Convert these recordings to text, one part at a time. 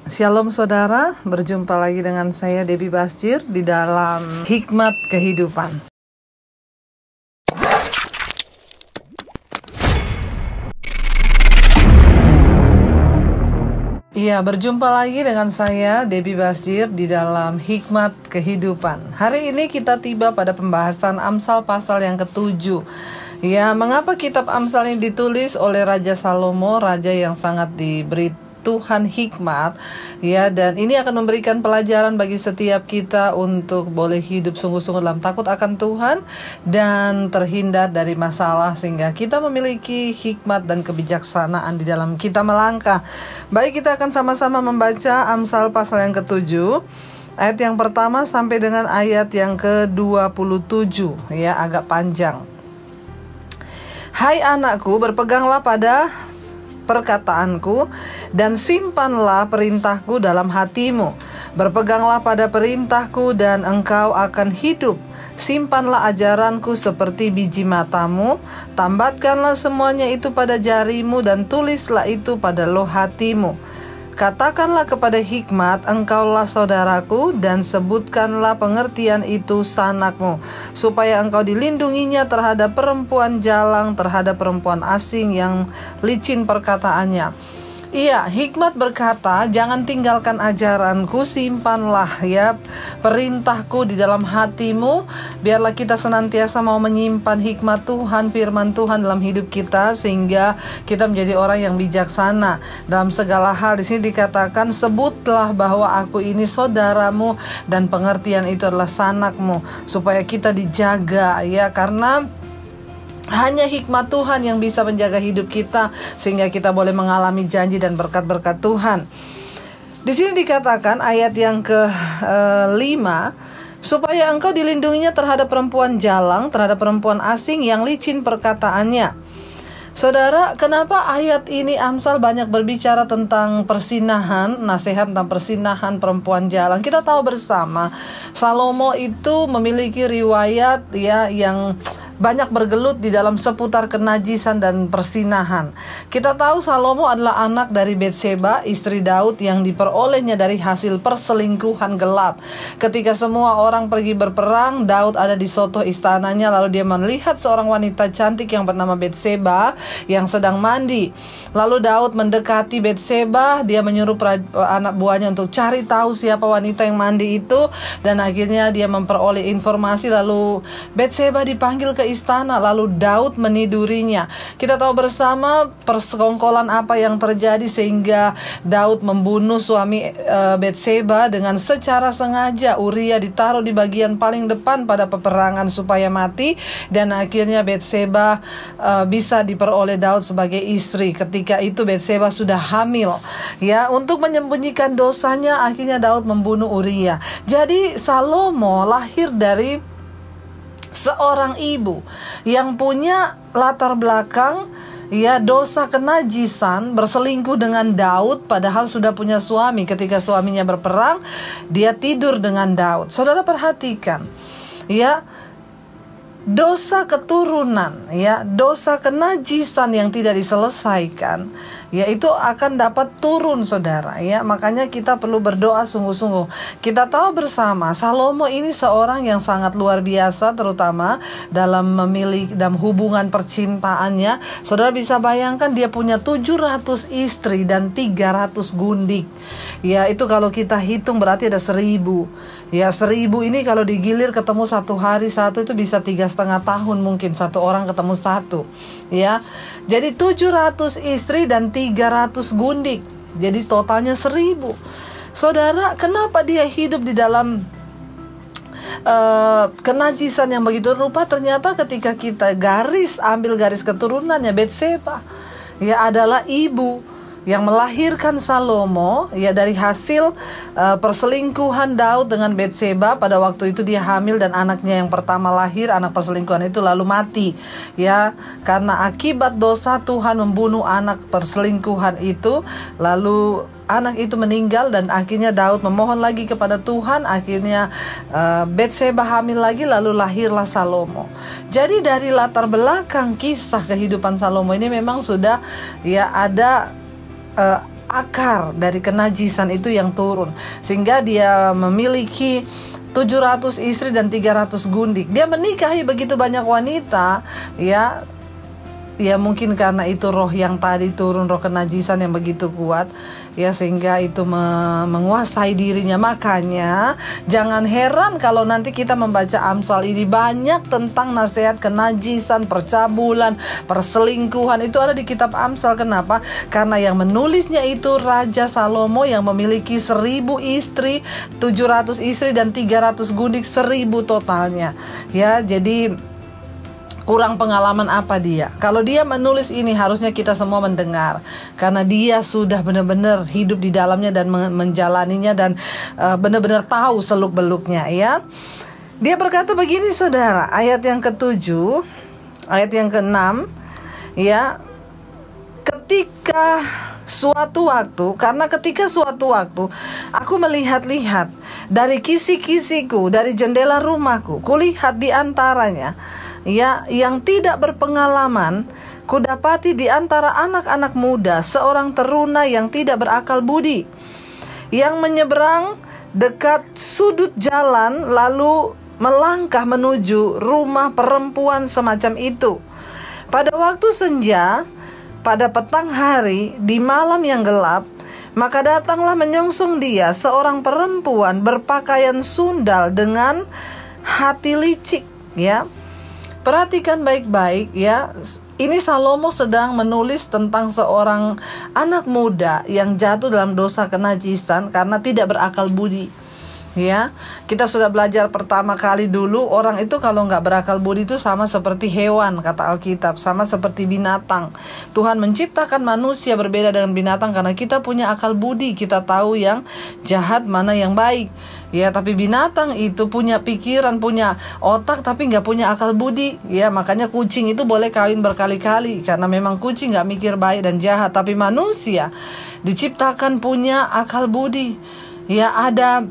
Shalom saudara, berjumpa lagi dengan saya Debbie Basjir di dalam Hikmat Kehidupan. Iya, berjumpa lagi dengan saya Debbie Basjir di dalam Hikmat Kehidupan. Hari ini kita tiba pada pembahasan Amsal pasal yang ke-7. Ya, mengapa kitab Amsal ini ditulis oleh Raja Salomo, raja yang sangat diberi Tuhan hikmat, ya, dan ini akan memberikan pelajaran bagi setiap kita untuk boleh hidup sungguh-sungguh dalam takut akan Tuhan dan terhindar dari masalah, sehingga kita memiliki hikmat dan kebijaksanaan di dalam kita melangkah. Baik, kita akan sama-sama membaca Amsal pasal yang ke-7, ayat yang pertama sampai dengan ayat yang ke-27, ya, agak panjang. Hai anakku, berpeganglah pada perkataanku dan simpanlah perintahku dalam hatimu. Berpeganglah pada perintahku dan engkau akan hidup. Simpanlah ajaranku seperti biji matamu. Tambatkanlah semuanya itu pada jarimu dan tulislah itu pada loh hatimu. Katakanlah kepada hikmat, engkaulah saudaraku, dan sebutkanlah pengertian itu sanakmu, supaya engkau dilindunginya terhadap perempuan jalang, terhadap perempuan asing yang licin perkataannya. Iya, hikmat berkata, jangan tinggalkan ajaranku, simpanlah ya perintahku di dalam hatimu. Biarlah kita senantiasa mau menyimpan hikmat Tuhan, firman Tuhan dalam hidup kita, sehingga kita menjadi orang yang bijaksana dalam segala hal. Di sini dikatakan, sebutlah bahwa aku ini saudaramu dan pengertian itu adalah sanakmu, supaya kita dijaga, ya, karena hanya hikmat Tuhan yang bisa menjaga hidup kita sehingga kita boleh mengalami janji dan berkat-berkat Tuhan. Di sini dikatakan ayat yang ke-5, supaya engkau dilindunginya terhadap perempuan jalang, terhadap perempuan asing yang licin perkataannya. Saudara, kenapa ayat ini Amsal banyak berbicara tentang persinahan, nasihat tentang persinahan perempuan jalang? Kita tahu bersama Salomo itu memiliki riwayat, ya, yang banyak bergelut di dalam seputar kenajisan dan persinahan. Kita tahu Salomo adalah anak dari Betseba, istri Daud yang diperolehnya dari hasil perselingkuhan gelap. Ketika semua orang pergi berperang, Daud ada di sotoh istananya, lalu dia melihat seorang wanita cantik yang bernama Betseba yang sedang mandi. Lalu Daud mendekati Betseba, dia menyuruh anak buahnya untuk cari tahu siapa wanita yang mandi itu, dan akhirnya dia memperoleh informasi. Lalu Betseba dipanggil ke istana, lalu Daud menidurinya. Kita tahu bersama persekongkolan apa yang terjadi sehingga Daud membunuh suami Betseba dengan secara sengaja. Uria ditaruh di bagian paling depan pada peperangan supaya mati, dan akhirnya Betseba bisa diperoleh Daud sebagai istri. Ketika itu Betseba sudah hamil, ya, untuk menyembunyikan dosanya akhirnya Daud membunuh Uria. Jadi Salomo lahir dari seorang ibu yang punya latar belakang, ya, dosa kenajisan, berselingkuh dengan Daud padahal sudah punya suami. Ketika suaminya berperang, dia tidur dengan Daud. Saudara perhatikan, ya, dosa keturunan, ya, dosa kenajisan yang tidak diselesaikan, ya, itu akan dapat turun, saudara, ya. Makanya kita perlu berdoa sungguh-sungguh. Kita tahu bersama Salomo ini seorang yang sangat luar biasa, terutama dalam dalam hubungan percintaannya. Saudara bisa bayangkan, dia punya 700 istri dan 300 gundik. Ya, itu kalau kita hitung berarti ada 1000. Ya, 1000 ini kalau digilir ketemu satu hari satu, itu bisa 3,5 tahun mungkin satu orang ketemu satu, ya. Jadi 700 istri dan 300 gundik. Jadi totalnya 1000. Saudara, kenapa dia hidup di dalam kenajisan yang begitu rupa? Ternyata ketika kita ambil garis keturunannya, Betseba, ya, adalah ibu yang melahirkan Salomo, ya, dari hasil perselingkuhan Daud dengan Betseba. Pada waktu itu dia hamil dan anaknya yang pertama lahir, anak perselingkuhan itu lalu mati, ya, karena akibat dosa Tuhan membunuh anak perselingkuhan itu. Lalu anak itu meninggal dan akhirnya Daud memohon lagi kepada Tuhan. Akhirnya Betseba hamil lagi, lalu lahirlah Salomo. Jadi dari latar belakang kisah kehidupan Salomo ini memang sudah, ya, ada akar dari kenajisan itu yang turun, sehingga dia memiliki 700 istri dan 300 gundik. Dia menikahi begitu banyak wanita, ya mungkin karena itu roh yang tadi turun, roh kenajisan yang begitu kuat, ya sehingga itu menguasai dirinya. Makanya jangan heran kalau nanti kita membaca Amsal ini banyak tentang nasihat kenajisan, percabulan, perselingkuhan, itu ada di kitab Amsal. Kenapa? Karena yang menulisnya itu Raja Salomo yang memiliki 1000 istri, 700 istri dan 300 gundik, 1000 totalnya. Ya, jadi kurang pengalaman apa dia? Kalau dia menulis ini, harusnya kita semua mendengar, karena dia sudah benar-benar hidup di dalamnya dan menjalaninya, dan benar-benar tahu seluk-beluknya, ya. Dia berkata begini, saudara, ayat yang ke-7, ayat yang ke-6, ya. Ketika suatu waktu aku melihat-lihat dari kisi-kisiku, dari jendela rumahku, kulihat di antaranya, ya, yang tidak berpengalaman, kudapati di antara anak-anak muda seorang teruna yang tidak berakal budi, yang menyeberang dekat sudut jalan lalu melangkah menuju rumah perempuan semacam itu. Pada waktu senja, pada petang hari, di malam yang gelap, maka datanglah menyongsong dia seorang perempuan berpakaian sundal dengan hati licik, ya. Perhatikan baik-baik, ya. Ini Salomo sedang menulis tentang seorang anak muda yang jatuh dalam dosa kenajisan karena tidak berakal budi. Ya, kita sudah belajar pertama kali dulu, orang itu kalau nggak berakal budi itu sama seperti hewan, kata Alkitab, sama seperti binatang. Tuhan menciptakan manusia berbeda dengan binatang karena kita punya akal budi, kita tahu yang jahat mana yang baik. Ya, tapi binatang itu punya pikiran, punya otak, tapi nggak punya akal budi. Ya, makanya kucing itu boleh kawin berkali-kali karena memang kucing nggak mikir baik dan jahat. Tapi manusia diciptakan punya akal budi. Ya, ada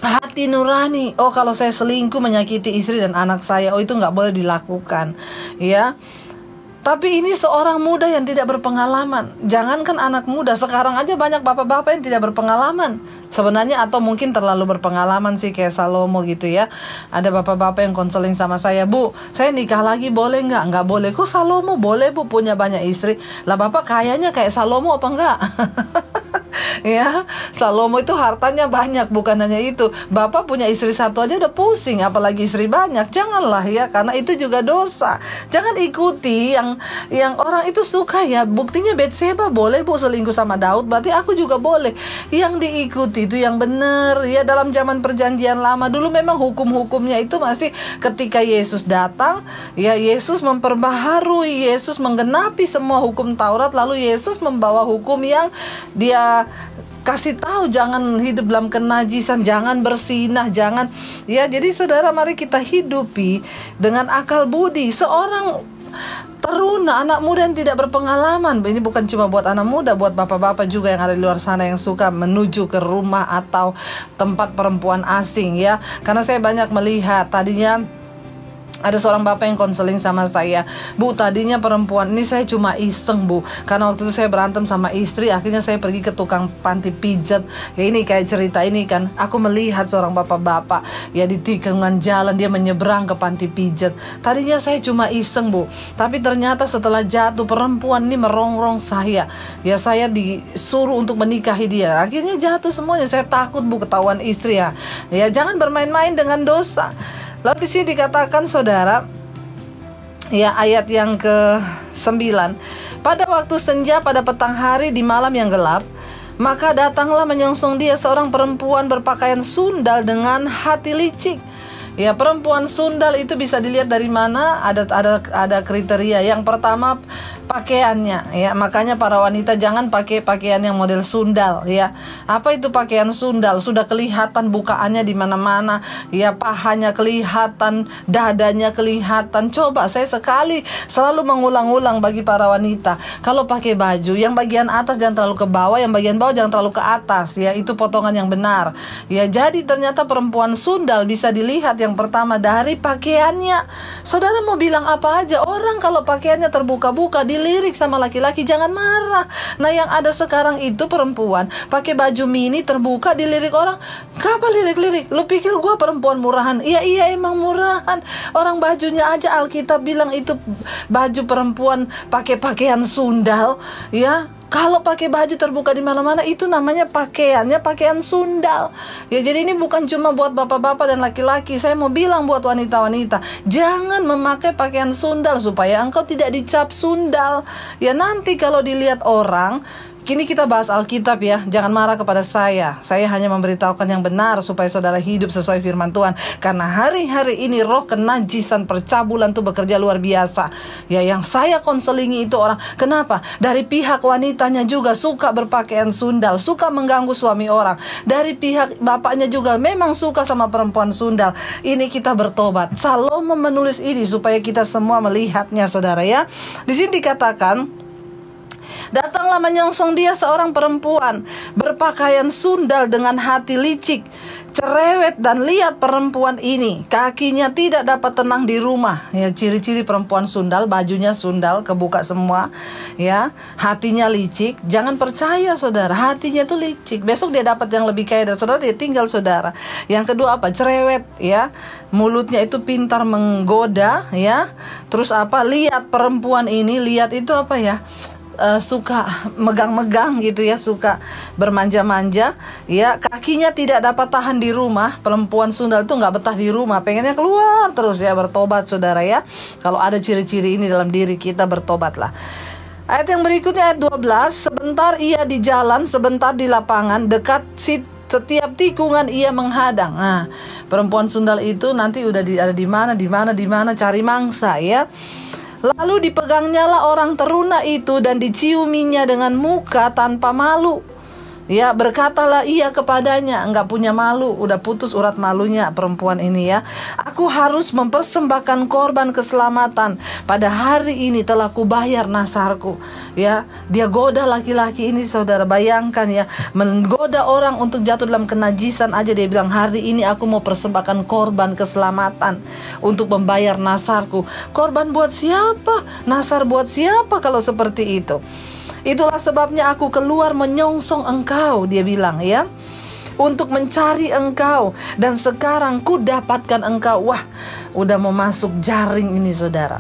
hati nurani. Oh, kalau saya selingkuh menyakiti istri dan anak saya, oh itu nggak boleh dilakukan, ya. Tapi ini seorang muda yang tidak berpengalaman. Jangankan anak muda, sekarang aja banyak bapak-bapak yang tidak berpengalaman sebenarnya, atau mungkin terlalu berpengalaman sih kayak Salomo gitu, ya. Ada bapak-bapak yang konseling sama saya, Bu, saya nikah lagi boleh nggak? Nggak boleh. Kok Salomo boleh, Bu, punya banyak istri? Lah bapak kayaknya kayak Salomo apa enggak? Ya, Salomo itu hartanya banyak, bukan hanya itu. Bapak punya istri satu aja udah pusing, apalagi istri banyak. Janganlah, ya, karena itu juga dosa. Jangan ikuti yang orang itu suka, ya. Buktinya Batseba boleh, Bu, selingkuh sama Daud, berarti aku juga boleh. Yang diikuti itu yang benar, ya. Dalam zaman perjanjian lama dulu memang hukum-hukumnya itu masih ketika Yesus datang, ya, Yesus memperbaharui, Yesus menggenapi semua hukum Taurat, lalu Yesus membawa hukum yang dia kasih tahu, jangan hidup dalam kenajisan, jangan bersinah, jangan, ya. Jadi saudara, mari kita hidupi dengan akal budi. Seorang teruna, anak muda yang tidak berpengalaman. Ini bukan cuma buat anak muda, buat bapak-bapak juga yang ada di luar sana yang suka menuju ke rumah atau tempat perempuan asing, ya. Karena saya banyak melihat, tadinya ada seorang bapak yang konseling sama saya, Bu, tadinya perempuan ini saya cuma iseng, Bu, karena waktu itu saya berantem sama istri, akhirnya saya pergi ke tukang panti pijat. Ya, ini kayak cerita ini kan, aku melihat seorang bapak-bapak, ya, di tikungan jalan dia menyeberang ke panti pijat. Tadinya saya cuma iseng, Bu, tapi ternyata setelah jatuh perempuan ini merongrong saya. Ya, saya disuruh untuk menikahi dia. Akhirnya jatuh semuanya. Saya takut, Bu, ketahuan istri, ya. Ya, jangan bermain-main dengan dosa. Lalu di sini dikatakan, saudara, ya, ayat yang ke-9, pada waktu senja, pada petang hari, di malam yang gelap, maka datanglah menyongsong dia seorang perempuan berpakaian sundal dengan hati licik. Ya, perempuan sundal itu bisa dilihat dari mana? Ada kriteria. Yang pertama, pakaiannya, ya. Makanya para wanita jangan pakai pakaian yang model sundal, ya. Apa itu pakaian sundal? Sudah kelihatan bukaannya di mana-mana, ya, pahanya kelihatan, dadanya kelihatan. Coba, saya selalu mengulang-ulang bagi para wanita, kalau pakai baju yang bagian atas jangan terlalu ke bawah, yang bagian bawah jangan terlalu ke atas, ya. Itu potongan yang benar. Ya, jadi ternyata perempuan sundal bisa dilihat yang pertama dari pakaiannya. Saudara mau bilang apa aja, orang kalau pakaiannya terbuka-buka dilirik sama laki-laki, jangan marah. Nah yang ada sekarang itu perempuan pakai baju mini terbuka dilirik orang. Kenapa lirik-lirik? Lu pikir gua perempuan murahan? Iya emang murahan. Orang bajunya aja Alkitab bilang itu baju perempuan pakai pakaian sundal, ya. Kalau pakai baju terbuka di mana-mana itu namanya pakaiannya pakaian sundal. Ya jadi ini bukan cuma buat bapak-bapak dan laki-laki. Saya mau bilang buat wanita-wanita, jangan memakai pakaian sundal supaya engkau tidak dicap sundal. Ya nanti kalau dilihat orang, kini kita bahas Alkitab ya. Jangan marah kepada saya. Saya hanya memberitahukan yang benar supaya saudara hidup sesuai firman Tuhan. Karena hari-hari ini roh kenajisan percabulan itu bekerja luar biasa. Ya yang saya konselingi itu orang. Kenapa? Dari pihak wanitanya juga suka berpakaian sundal, suka mengganggu suami orang. Dari pihak bapaknya juga memang suka sama perempuan sundal. Ini kita bertobat. Salomo menulis ini supaya kita semua melihatnya, saudara ya. Di sini dikatakan, datanglah menyongsong dia seorang perempuan berpakaian sundal dengan hati licik, cerewet, dan lihat perempuan ini kakinya tidak dapat tenang di rumah. Ya ciri-ciri perempuan sundal, bajunya sundal, kebuka semua, ya hatinya licik. Jangan percaya saudara, hatinya tuh licik. Besok dia dapat yang lebih kaya dari saudara, dia tinggal saudara. Yang kedua apa? Cerewet, ya mulutnya itu pintar menggoda, ya. Terus apa? Lihat perempuan ini, lihat itu apa ya? Suka megang-megang gitu ya, suka bermanja-manja, ya kakinya tidak dapat tahan di rumah. Perempuan sundal itu nggak betah di rumah, pengennya keluar terus ya. Bertobat saudara ya, kalau ada ciri-ciri ini dalam diri kita, bertobatlah. Ayat yang berikutnya ayat 12, sebentar ia di jalan, sebentar di lapangan, dekat setiap tikungan ia menghadang. Nah, perempuan sundal itu nanti udah ada di mana cari mangsa ya. Lalu dipegangnyalah orang teruna itu dan diciuminya dengan muka tanpa malu. Ya berkatalah ia kepadanya, enggak punya malu, udah putus urat malunya perempuan ini ya. Aku harus mempersembahkan korban keselamatan. Pada hari ini telah kubayar nasarku. Ya, dia goda laki-laki ini saudara, bayangkan ya, menggoda orang untuk jatuh dalam kenajisan aja. Dia bilang hari ini aku mau persembahkan korban keselamatan untuk membayar nasarku. Korban buat siapa? Nasar buat siapa kalau seperti itu? Itulah sebabnya aku keluar menyongsong engkau, dia bilang ya, untuk mencari engkau, dan sekarang ku dapatkan engkau. Wah, udah mau masuk jaring ini saudara.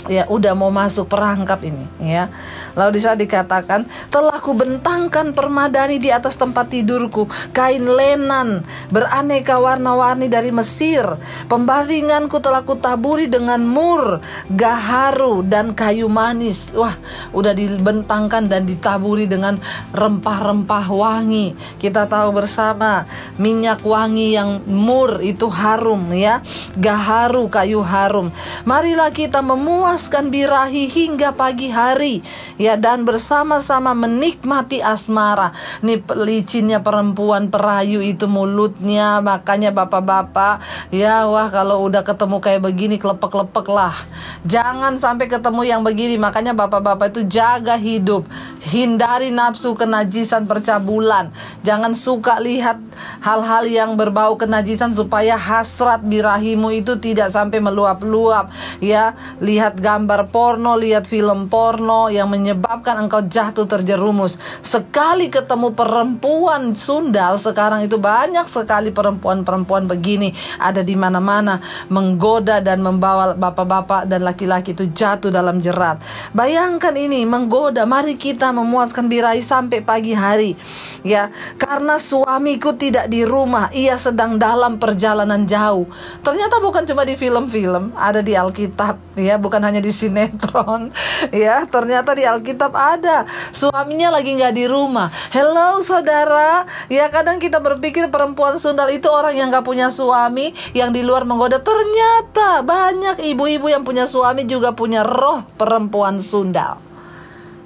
Ya, udah mau masuk perangkap ini ya. Lalu di sana dikatakan, telah ku bentangkan permadani di atas tempat tidurku, kain lenan beraneka warna-warni dari Mesir. Pembaringanku telah kutaburi dengan mur, gaharu, dan kayu manis. Wah, udah dibentangkan dan ditaburi dengan rempah-rempah wangi. Kita tahu bersama minyak wangi yang mur itu harum ya, gaharu, kayu harum. Marilah kita memuaskan birahi hingga pagi hari ya, dan bersama-sama menikmati asmara. Nih licinnya perempuan perayu itu mulutnya. Makanya bapak-bapak ya, wah kalau udah ketemu kayak begini kelepek-lepek lah. Jangan sampai ketemu yang begini. Makanya bapak-bapak itu jaga hidup, hindari nafsu kenajisan percabulan. Jangan suka lihat hal-hal yang berbau kenajisan supaya hasrat birahimu itu tidak sampai meluap-luap ya. Lihat gambar porno, lihat film porno yang menyebabkan engkau jatuh terjerumus. Sekali ketemu perempuan sundal, sekarang itu banyak sekali perempuan-perempuan begini ada di mana-mana, menggoda dan membawa bapak-bapak dan laki-laki itu jatuh dalam jerat. Bayangkan ini, menggoda. Mari kita memuaskan birahi sampai pagi hari ya, karena suamiku tidak di rumah, ia sedang dalam perjalanan jauh. Ternyata bukan cuma di film-film, ada di Alkitab ya, bukan hanya di sinetron ya, ternyata di Alkitab ada. Suaminya lagi nggak di rumah. Hello saudara ya, kadang kita berpikir perempuan sundal itu orang yang nggak punya suami, yang di luar menggoda. Ternyata banyak ibu-ibu yang punya suami juga punya roh perempuan sundal.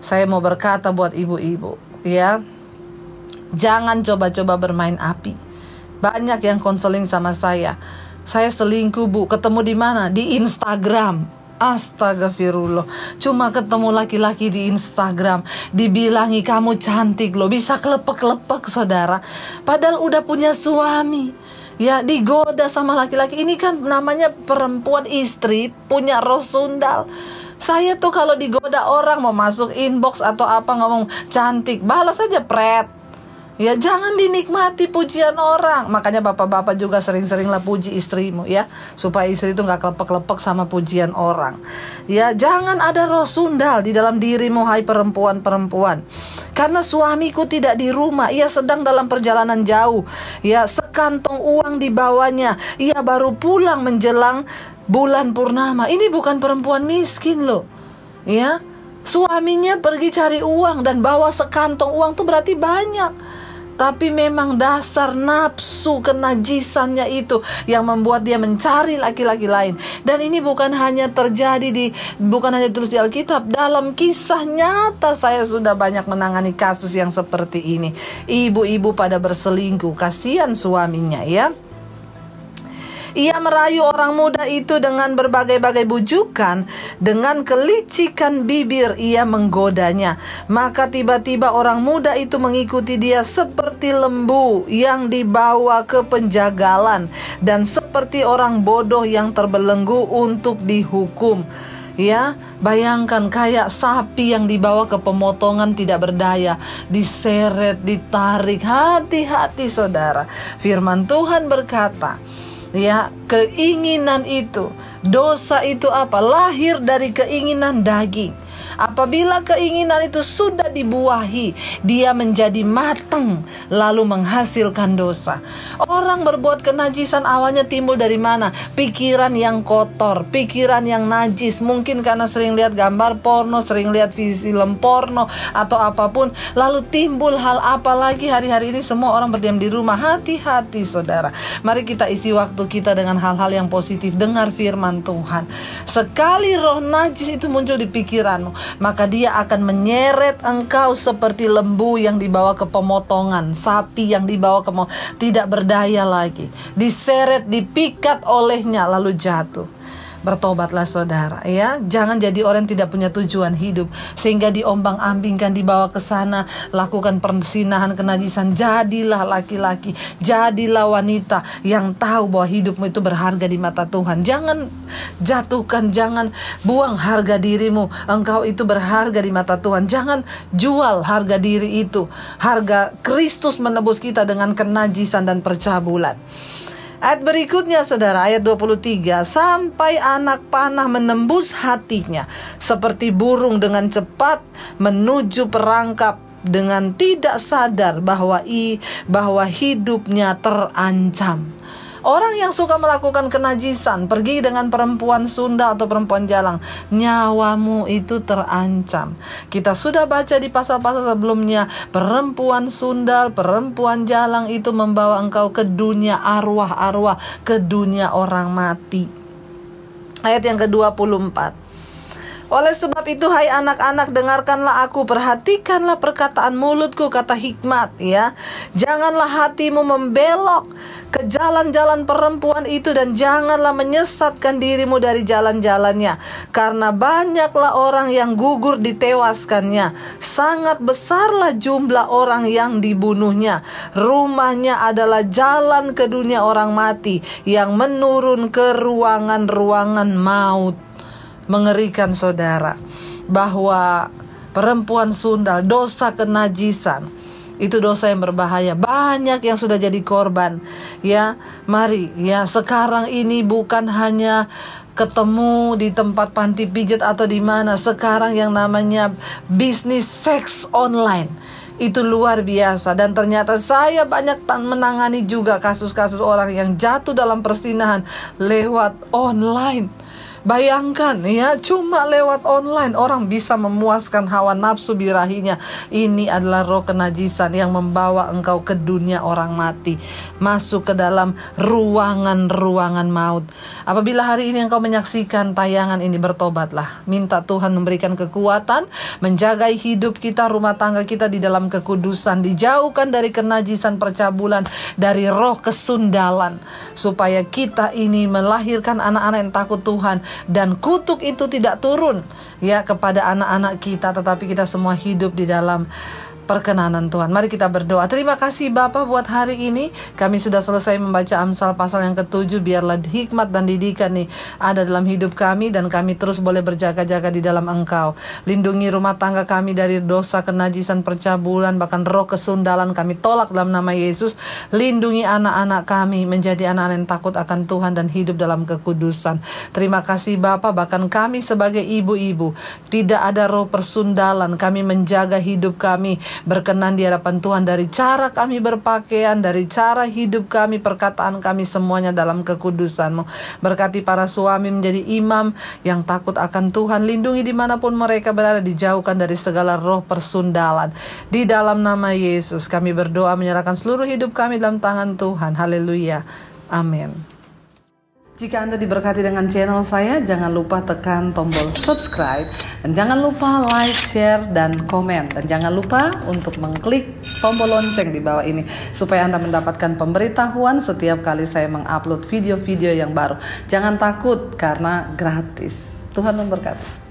Saya mau berkata buat ibu-ibu ya, jangan coba-coba bermain api. Banyak yang konseling sama saya selingkuh bu, ketemu di mana? Di Instagram. Astagfirullah, cuma ketemu laki-laki di Instagram, dibilangi kamu cantik loh, bisa kelepek-kelepek saudara, padahal udah punya suami ya digoda sama laki-laki. Ini kan namanya perempuan istri punya roh sundal. Saya tuh kalau digoda orang mau masuk inbox atau apa ngomong cantik, balas aja pret. Ya jangan dinikmati pujian orang. Makanya bapak-bapak juga sering-seringlah puji istrimu ya, supaya istri itu gak kelepek-kelepek sama pujian orang. Ya jangan ada roh sundal di dalam dirimu, hai perempuan-perempuan. Karena suamiku tidak di rumah, ia sedang dalam perjalanan jauh. Ya sekantong uang dibawanya, ia baru pulang menjelang bulan purnama. Ini bukan perempuan miskin loh. Ya, suaminya pergi cari uang dan bawa sekantong uang tuh berarti banyak. Tapi memang dasar nafsu kenajisannya itu yang membuat dia mencari laki-laki lain. Dan ini bukan hanya terus di Alkitab, dalam kisah nyata saya sudah banyak menangani kasus yang seperti ini. Ibu-ibu pada berselingkuh, kasihan suaminya ya. Ia merayu orang muda itu dengan berbagai-bagai bujukan, dengan kelicikan bibir ia menggodanya. Maka tiba-tiba orang muda itu mengikuti dia seperti lembu yang dibawa ke penjagalan, dan seperti orang bodoh yang terbelenggu untuk dihukum. Ya, bayangkan kayak sapi yang dibawa ke pemotongan tidak berdaya, diseret, ditarik. Hati-hati saudara. Firman Tuhan berkata, ya, keinginan itu, dosa itu apa? Lahir dari keinginan daging. Apabila keinginan itu sudah dibuahi, dia menjadi matang, lalu menghasilkan dosa. Orang berbuat kenajisan awalnya timbul dari mana? Pikiran yang kotor, pikiran yang najis. Mungkin karena sering lihat gambar porno, sering lihat film porno, atau apapun. Lalu timbul hal apa lagi? Hari-hari ini semua orang berdiam di rumah. Hati-hati saudara. Mari kita isi waktu kita dengan hal-hal yang positif. Dengar firman Tuhan. Sekali roh najis itu muncul di pikiranmu, maka dia akan menyeret engkau seperti lembu yang dibawa ke pemotongan, sapi yang dibawa ke tidak berdaya lagi, diseret, dipikat olehnya lalu jatuh. Bertobatlah saudara ya, jangan jadi orang yang tidak punya tujuan hidup sehingga diombang-ambingkan, dibawa ke sana, lakukan persinahan kenajisan. Jadilah laki-laki, jadilah wanita yang tahu bahwa hidupmu itu berharga di mata Tuhan. Jangan jatuhkan, jangan buang harga dirimu. Engkau itu berharga di mata Tuhan. Jangan jual harga diri itu. Harga Kristus menebus kita dengan kenajisan dan percabulan. Ayat berikutnya saudara, ayat 23. Sampai anak panah menembus hatinya, seperti burung dengan cepat menuju perangkap, dengan tidak sadar bahwa hidupnya terancam. Orang yang suka melakukan kenajisan, pergi dengan perempuan sunda atau perempuan jalang, nyawamu itu terancam. Kita sudah baca di pasal-pasal sebelumnya, perempuan sundal, perempuan jalang itu membawa engkau ke dunia arwah-arwah, ke dunia orang mati. Ayat yang ke-24. Oleh sebab itu, hai anak-anak, dengarkanlah aku, perhatikanlah perkataan mulutku, kata hikmat ya. Janganlah hatimu membelok ke jalan-jalan perempuan itu, dan janganlah menyesatkan dirimu dari jalan-jalannya. Karena banyaklah orang yang gugur ditewaskannya, sangat besarlah jumlah orang yang dibunuhnya. Rumahnya adalah jalan ke dunia orang mati, yang menurun ke ruangan-ruangan maut. Mengerikan saudara, bahwa perempuan sundal, dosa kenajisan, itu dosa yang berbahaya. Banyak yang sudah jadi korban. Ya, mari ya, sekarang ini bukan hanya ketemu di tempat panti pijat atau di mana. Sekarang yang namanya bisnis seks online itu luar biasa. Dan ternyata saya banyak menangani juga kasus-kasus orang yang jatuh dalam persinahan lewat online. Bayangkan ya, cuma lewat online orang bisa memuaskan hawa nafsu birahinya. Ini adalah roh kenajisan yang membawa engkau ke dunia orang mati, masuk ke dalam ruangan-ruangan maut. Apabila hari ini engkau menyaksikan tayangan ini, bertobatlah. Minta Tuhan memberikan kekuatan, menjaga hidup kita, rumah tangga kita di dalam kekudusan, dijauhkan dari kenajisan percabulan, dari roh kesundalan, supaya kita ini melahirkan anak-anak yang takut Tuhan. Dan kutuk itu tidak turun ya kepada anak-anak kita, tetapi kita semua hidup di dalam perkenanan Tuhan. Mari kita berdoa. Terima kasih Bapa buat hari ini. Kami sudah selesai membaca Amsal pasal yang ke-7. Biarlah hikmat dan didikan nih ada dalam hidup kami, dan kami terus boleh berjaga-jaga di dalam Engkau. Lindungi rumah tangga kami dari dosa, kenajisan, percabulan, bahkan roh kesundalan kami tolak dalam nama Yesus. Lindungi anak-anak kami menjadi anak-anak yang takut akan Tuhan dan hidup dalam kekudusan. Terima kasih Bapa, bahkan kami sebagai ibu-ibu tidak ada roh persundalan. Kami menjaga hidup kami berkenan di hadapan Tuhan, dari cara kami berpakaian, dari cara hidup kami, perkataan kami, semuanya dalam kekudusan-Mu. Berkati para suami menjadi imam yang takut akan Tuhan. Lindungi dimanapun mereka berada, dijauhkan dari segala roh persundalan. Di dalam nama Yesus kami berdoa, menyerahkan seluruh hidup kami dalam tangan Tuhan. Haleluya, amin. Jika Anda diberkati dengan channel saya, jangan lupa tekan tombol subscribe, dan jangan lupa like, share, dan komen. Dan jangan lupa untuk mengklik tombol lonceng di bawah ini, supaya Anda mendapatkan pemberitahuan setiap kali saya mengupload video-video yang baru. Jangan takut, karena gratis. Tuhan memberkati.